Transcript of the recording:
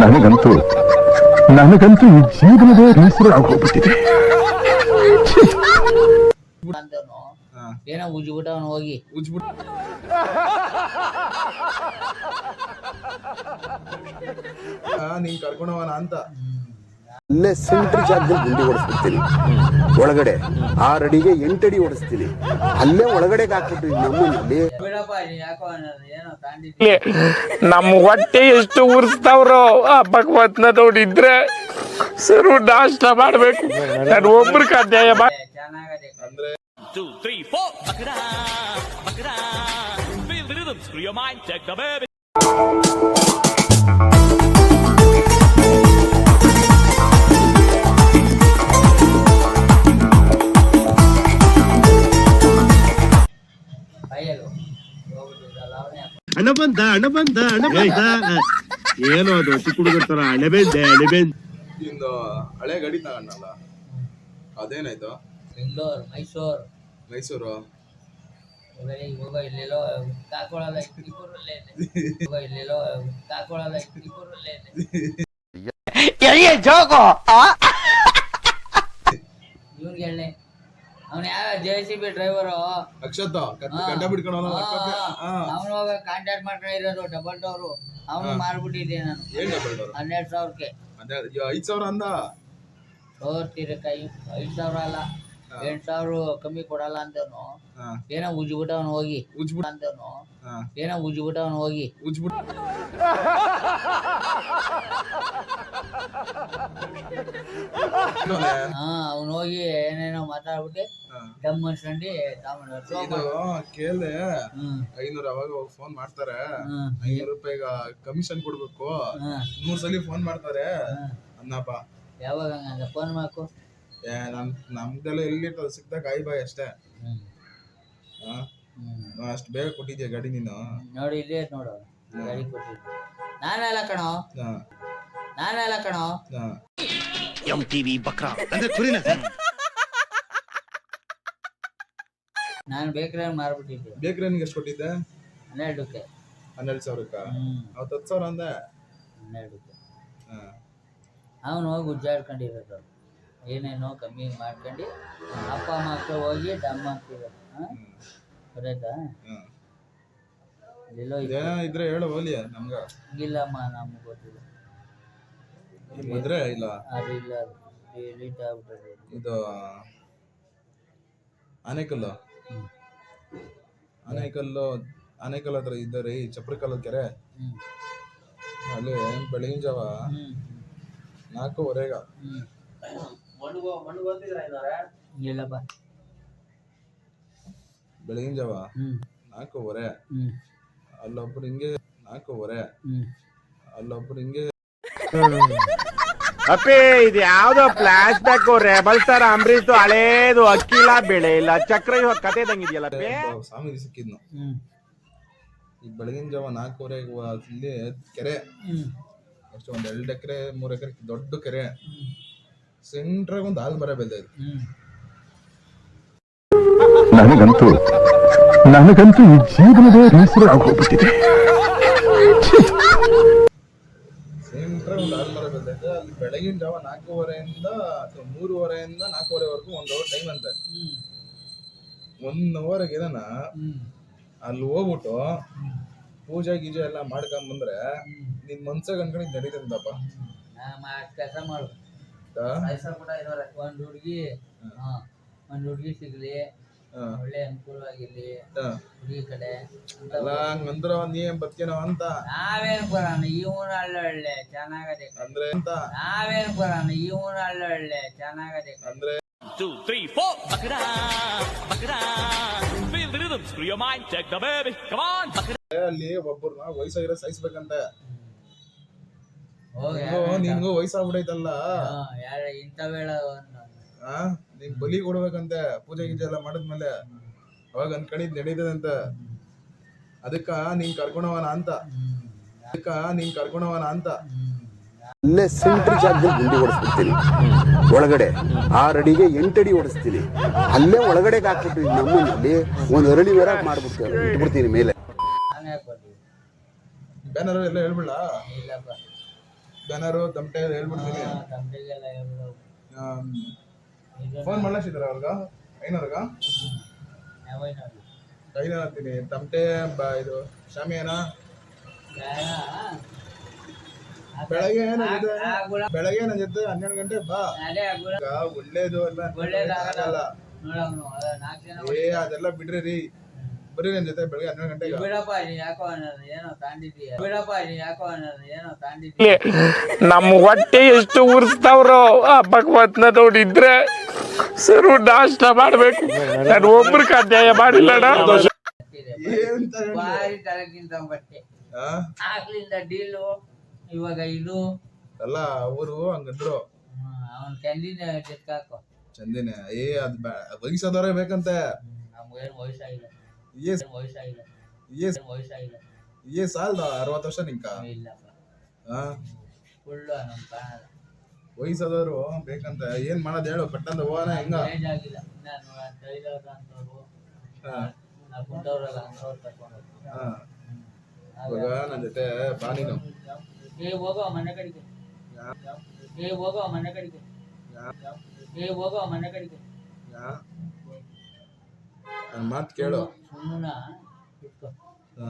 ನನಗಂತೂ ಈ ಜೀವನದ ಹೆಸರು ಆಗೋಗ್ಬಿಟ್ಟಿದೆ. ಏನೋ ಉಜ್ಬಿಟ್ಟ ಅವನು ಹೋಗಿ ನೀನ್ ಕರ್ಕೊಂಡವನ ಅಂತ ಅಲ್ಲೇ ಸೆಂಟ್ರ್ ಜಾಗದಲ್ಲಿ ಗುಂಡಿ ಓಡಿಸ್ಬಿಡ್ತೀನಿ. ಒಳಗಡೆ 6 ಅಡಿಗೆ 8 ಅಡಿ ಓಡಿಸ್ತೀನಿ. ಅಲ್ಲೇ ಒಳಗಡೆಗೆ ಹಾಕ್ಬಿಟ್ರಿ ನಮ್ಮಲ್ಲಿ. ನಮ್ಮ ಹೊಟ್ಟೆ ಎಷ್ಟು ಉರ್ಸ್ತಾವ್ರೋ ಆ ಭಗವತ್ನ ನೋಡಿದ್ರೆ ಸರು ನಾಷ್ಟ ಮಾಡ್ಬೇಕು. ನಾನು ಒಬ್ರು ಅಧ್ಯಾಯ ಅಂದ್ರೆ 2, 3, 4 Bakra feel the rhythm screw your mind check the baby ಹಣ ಬಂದ ಏನೋ ಅದು ಚಿಕ್ಕ ಹುಡುಗರ್ತಾರ ಅಣೆಬೆಂದೆ ಇಂದು ಹಳೆ ಗಾಡಿ ತಗೊಂಡಲ್ಲ ಅದೇನಾಯ್ತು? ಬೆಂಗಳೂರು ಮೈಸೂರು ಹೋಗ ಇಲ್ಲೆಲ್ಲೋ ಕಾಕೊಳ್ಳಲ್ಲ ಇವ್ನಿಗೆ ಹೇಳಿ ಅವನು ಯಾವ JCB ಡ್ರೈವರು ಅಕ್ಷತ ಗಂಡ ಬಿಡ್ಕೊಂಡು ಅವನು ಹೋಗ ಕಾಂಟ್ಯಾಕ್ಟ್ ಮಾಡ್ಕೊಂಡಿರೋದು ಡಬಲ್ ಡೋರು ಅವನು ಮಾರ್ಬಿಟ್ಟಿದ್ದೆ ನಾನು 12,000ಕ್ಕೆ. 5,000 ಅಂದ ತೋರ್ತೀರಕ್ಕ 5,000 ಅಲ್ಲ 8,000 ಕಮ್ಮಿ ಕೊಡಲ್ಲ ಅಂತವನು. ಏನೋ ಉಜ್ಬಿಟ್ಟ ಅವನು ಹೋಗಿ ಅವನು ಹೋಗಿ ಏನೇನೋ ಮಾತಾಡ್ಬಿಟ್ಟು ದಮ್ ಅನ್ಸ್ಕೊಂಡು ಇದು ಕೇಳ್ದೆ 500 ಅವಾಗ ಫೋನ್ ಮಾಡ್ತಾರೆ. 500 ರೂಪಾಯಿಗ ಕಮಿಷನ್ ಕೊಡ್ಬೇಕು. 3 ಸಲ ಫೋನ್ ಮಾಡ್ತಾರೆ ಅನ್ನಪ್ಪ. ಯಾವಾಗ ಹಂಗಂದ ಫೋನ್ ಮಾಡ್ಕೊ. ನಮ್ದೆಲ್ಲ ಎಲ್ಲಿ ಸಿಕ್ತಾ ಕಾಯಿ ಬಾಯಿ ಅಷ್ಟೇ. ಅಷ್ಟು ಬೇಗ ಕೊಟ್ಟಿದ್ಯಾ ಗಾಡಿ ನೀನು? ನೋಡಿ ಇಲ್ಲೇ ನೋಡು ಗಾಡಿ ಕೊಟ್ಟಿದ್ದೆ ನಾನೆಲ್ಲ ಕಣೋ. MTV ಬಕ್ರಾ ಅಂದ್ರೆ ಕುರಿನ ನಾನು ಬೇಕ್ರೆ ಮಾರ್ಬಿಟ್ಟಿದ್ದೆ. ಬೇಕ್ರೆ ನಿಂಗೆ ಎಷ್ಟು ಕೊಟ್ಟಿದ್ದೆ? 12ಕ್ಕೆ. 12,000ಕ್ಕ? ಅವತ್ತು 10,000 ಅಂದೆ. 12ಕ್ಕೆ. ಅವನು ಹೋಗಿ ಉಜ್ಜಾಡ್ಕೊಂಡಿರೋದು ಏನೇನೋ ಕಮ್ಮಿ ಮಾಡ್ಕೊಂಡು ಅಪ್ಪ ಮಕ್ಕಳು ಹೋಗಿ ದಮ್ ಹಾಕ್ತಿರೋದು. ಗೊತ್ತಾಯ್ತಾ? ಇಲ್ಲೆಲ್ಲೋ ಇದ್ರೆ ಹೇಳು ಹೋಲಿ ನಮ್ಗ. ಇಲ್ಲಮ್ಮ ನಮ್ಗೆ ಗೊತ್ತಿಲ್ಲ. ಇದ್ರೆ ಇಲ್ಲ ಅದು ಇಲ್ಲ ಡಿಲೀಟ್ ಆಗ್ಬಿಟ್ಟದೆ. ಇದು ಆನೇಕಲ್ ಹತ್ರ ಇದ್ದಾರೆ ಈ ಚಪ್ರಕಲ್ಲದ ಕೆರೆ. ಅಲ್ಲಿ ಬೆಳಗಿನ ಜಾವ 4:15 ಇಲ್ಲಪ್ಪ ಬೆಳಗಿನ ಜಾವ 4:15 ಅಲ್ಲೊಬ್ರು ಹಿಂಗೆ 4:15 ಅಪ್ಪೇ ಇದು ಯಾವ್ದೋ flash back rebel star Ambareesh ಹಳೇದು ಅಕ್ಕಿಲ್ಲ ಬೆಳೆ ಇಲ್ಲ ಚಕ್ರ ಕತೆ ಇದಂಗಿದೆಯಲ್ಲ ಸ್ವಾಮಿ ಸಿಕ್ಕಿದ್ನು. ಈಗ ಬೆಳಗಿನ ಜಾವ 4:15 ಇಲ್ಲಿ ಕೆರೆ ಅಷ್ಟು 1 ಎಕರೆ 3 ಎಕರೆ ದೊಡ್ಡ ಕೆರೆ ಸೆಂಟ್ರಾಗ ಒಂದು ಆಲ್ಮರ ಬೆಳೆದ. ನನಗಂತೂ ಈ ಜೀವನದ ಹೆಸರು ಆಗೋಗ್ಬಿಟ್ಟಿದೆ. ಸೆಂಟ್ರಾಗ ಒಂದು ಆಲ್ಮರ ಬೆಳೆದ. ಅಲ್ಲಿ ಬೆಳಗಿನ ಜಾವ 4:15 ಅಥವಾ 3:15 4:15ವರೆಗೂ 1 ಅವರ್ ಟೈಮ್ ಅಂತೆ. 1 ಅವರ್ಗೆ ಏನ ಅಲ್ಲಿ ಹೋಗ್ಬಿಟ್ಟು ಪೂಜೆ ಗೀಜೆ ಎಲ್ಲ ಮಾಡ್ಕೊಂಡ್ ಬಂದ್ರೆ ನಿನ್ ಮನ್ಸಾಗ ಅನ್ಕೊಂಡಿದ್ ನಡೀತಂತಪ್ಪ. ಕೆಲಸ ಮಾಡು. ಒಂದು ಹುಡುಗಿ ಸಿಗ್ಲಿ, ಒಳ್ಳೆ ಅನುಕೂಲವಾಗಿರ್ಲಿ ಹುಡುಗಿ ಕಡೆ. ಹಂಗಂದ್ರ ನೀ ಬದುಕೇನೋ ಅಂತ ನಾವೇನು ಬರೋಣ. ಇವನು ಒಳ್ಳೆ ಚೆನ್ನಾಗದೆ ಅಂದ್ರೆ ಅಂತ ನಾವೇನು ಬರೋಣ. ಇವನು ಒಳ್ಳೆ ಚೆನ್ನಾಗದೆ ಅಂದ್ರೆ 2, 3, 4 Bakra feel the rhythm screw your mind check the baby come on ಅಲ್ಲಿ ಒಬ್ಬರನ್ನ ವಯಸ್ಸಾಗಿರೋ ಸಾಯಿಸ್ಬೇಕಂತ. ನಿನ್ಗೂ ವಯಸ್ಸಾಗ್ಬಿಡೈತಲ್ಲ ಇಂಥವೇಳ ನಿನ್ ಬಲಿ ಕೊಡ್ಬೇಕಂತೆ ಪೂಜೆ ಗೀಜೆ ಎಲ್ಲ ಮಾಡಿದ್ಮೇಲೆ. ಅವಾಗ ಅನ್ಕೊಂಡಿದ್ ನಡೀತದಂತ. ಅದಕ್ಕ ನೀನ್ ಕರ್ಕೊಂಡವನ ಅಂತ ಅಲ್ಲೇ ಸೆಂಟ್ರ್ ಜಾಗದಲ್ಲಿ ಗುಂಡಿ ಓಡಿಸ್ಬಿಡ್ತೀನಿ. ಒಳಗಡೆ 6 ಅಡಿಗೆ 8 ಅಡಿ ಓಡಿಸ್ತೀನಿ. ಅಲ್ಲೇ ಒಳಗಡೆಗೆ ಹಾಕ್ಬಿಟ್ರಿ ನಮ್ಮಲ್ಲಿ 1 ಅರಳಿ ವರ ಇಟ್ಬಿಡ್ತೀನಿ ಮೇಲೆ. ಬ್ಯಾನರ್ ಎಲ್ಲ ಹೇಳ್ಬಿಡ. ಬ್ಯಾನರು ತಮಟೆ ಹೇಳ್ಬಿಡ್ತೀನಿ. ತಮಟೆಗೆಲ್ಲ ಹೇಳ್ಬಿಡು. ಫೋನ್ ಮಾಡ್ಲಾಸಿದ್ರ ಅವ್ರಿಗ ಐನವ್ರಿಗ ಯಾವೈನವ್ರು? ಐನ ಅಂತೀನಿ ತಮಟೆ ಇದು ಶಾಮಿಯಾನ ಬೆಳಗ್ಗೆ ಬೆಳಗ್ಗೆ ನನ್ನ ಜೊತೆ 12 ಗಂಟೆ ಬಾ. ಈಗ ಒಳ್ಳೇದು ಅಲ್ಲ ಒಳ್ಳೇದಾಗಲ್ಲ. ಅದೆಲ್ಲ ಬಿಡ್ರಿ ರೀ, ಬರ್ರಿ ನನ್ನ ಜೊತೆ ಬೆಳಗ್ಗೆ 12 ಗಂಟೆಗೆ. ಬಿಡಪ್ಪ ನೀ ಯಾಕೋ ಅನ್ನೋದು ಏನೋ ತಾಂಡಿದ್ದೀಯ. ಬಿಡಪ್ಪ ನೀ ಯಾಕೋ ಅನ್ನೋದು ಏನೋ ತಾಂಡಿದ್ದೀಯ. ನಮ್ಮ ಹೊಟ್ಟೆ ಎಷ್ಟು ಉರ್ಸ್ತಾವ್ರೋ ಆ ಭಗವಂತನ ನೋಡಿದ್ರೆ ಸರು ನಾಷ್ಟ ಮಾಡ್ಬೇಕು. ನಾನು ಒಬ್ರಿಗೆ ಅನ್ಯಾಯ ಮಾಡಿಲ್ಲಣ್ಣ. ಏನಂತ ಬಾರಿ ತಲೆಗಿಂತ ಬಟ್ಟೆ ಆಗ್ಲಿಂದ ಡೀಲು ಇವಾಗ ಇದು ಅಲ್ಲ ಅವರು ಹಂಗಂದ್ರು. ಅವನ್ ಕ್ಯಾಂಡೀನ್ ಜೊತೆಗಾಕೋ ಚಂದಿನೇ ಅದ್ ವಯಸ್ಸಾದವ್ರೆ ಬೇಕಂತೆ. ನಮ್ಗೇನು ವಯಸ್ಸಾಗಿಲ್ಲ. ವಯಸ್ಸಾಗಿಲ್ಲ. ಸಾಲ್ದ 60 ವರ್ಷ ನಿಂಕ ಇಲ್ಲಪ್ಪ ಹಾ ಫುಲ್ಲು ನಮ್ ಕಾಣಲ್ಲ. ವಯಸ್ಸಾದವರು ಬೇಕಂತ. ಏನ್ ಮಾಡೋದ್ ಹೇಳು ಪಟ್ಟಂತ ಹೋಗೋಣ ಹೆಂಗ. ಏಜ್ ಆಗಿಲ್ಲ ನಾನು ಟೈಲರ್ ಅಂತವ್ರು ಕುಂದವ್ರಲ್ಲ ಅಂತವ್ರು ಕರ್ಕೊಂಡು ಇವಾಗ ನನ್ನ ಜೊತೆ ಬಾ ನೀನು. ಹೋಗೋ ಮನೆ ಕಡೆಗೆ. ಹೋಗೋ ಮನೆ ಕಡೆಗೆ. ಹೋಗೋ ಮನೆ ಕಡೆಗೆ. ನನ್ನ ಮಾತು ಕೇಳು. ಸುಮ್ಮನ ಹಾ